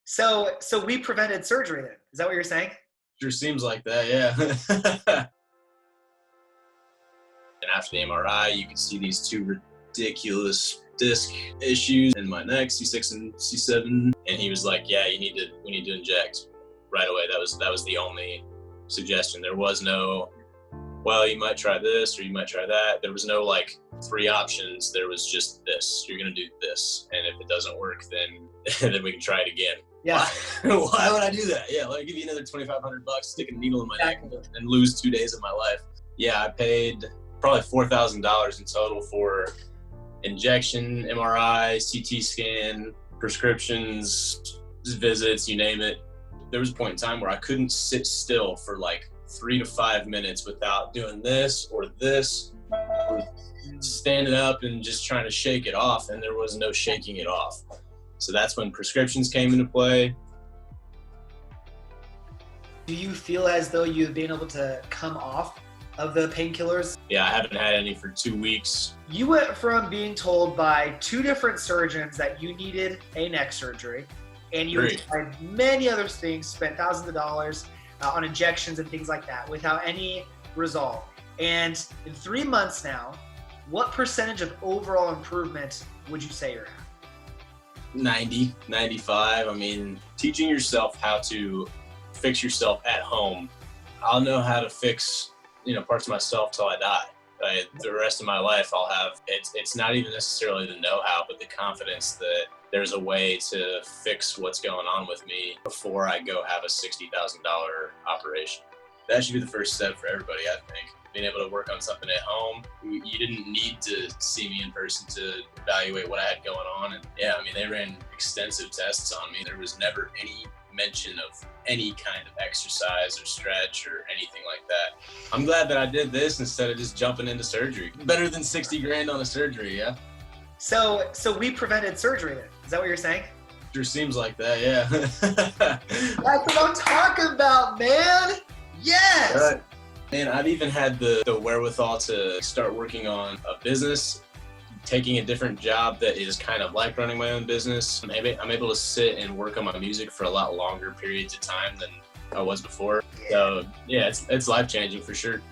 So we prevented surgery then. Is that what you're saying? Sure seems like that, yeah. And after the MRI, you could see these two ridiculous disc issues in my neck, C6 and C7. And he was like, yeah, we need to inject right away. That was the only suggestion. There was no, well, you might try this or you might try that. There was no like 3 options. There was just this. You're gonna do this, and if it doesn't work, then we can try it again. Yeah. Why would I do that? Yeah, let me give you another $2,500, stick a needle in my neck, and lose 2 days of my life. Yeah, I paid probably $4,000 in total for injection, MRI, CT scan, prescriptions, visits, you name it. There was a point in time where I couldn't sit still for like 3 to 5 minutes without doing this or standing up and just trying to shake it off, and there was no shaking it off. So that's when prescriptions came into play. Do you feel as though you've been able to come off of the painkillers? Yeah, I haven't had any for 2 weeks. You went from being told by 2 different surgeons that you needed a neck surgery, and you tried many other things, spent thousands of dollars on injections and things like that without any result. And in 3 months now, what percentage of overall improvement would you say you're at? 90, 95. I mean, teaching yourself how to fix yourself at home. I'll know how to fix, parts of myself till I die. The rest of my life I'll have, it's not even necessarily the know-how, but the confidence that there's a way to fix what's going on with me before I go have a $60,000 operation. That should be the first step for everybody, I think. Being able to work on something at home. You didn't need to see me in person to evaluate what I had going on. And yeah, I mean, they ran extensive tests on me. There was never any mention of any kind of exercise or stretch or anything like that. I'm glad that I did this instead of just jumping into surgery. Better than 60 grand on a surgery, yeah? So we prevented surgery then. Is that what you're saying? Sure seems like that, yeah. That's what I'm talking about, man. Yes. Right. And I've even had the wherewithal to start working on a business, taking a different job that is kind of like running my own business. I'm able to sit and work on my music for a lot longer periods of time than I was before. So yeah, it's life-changing for sure.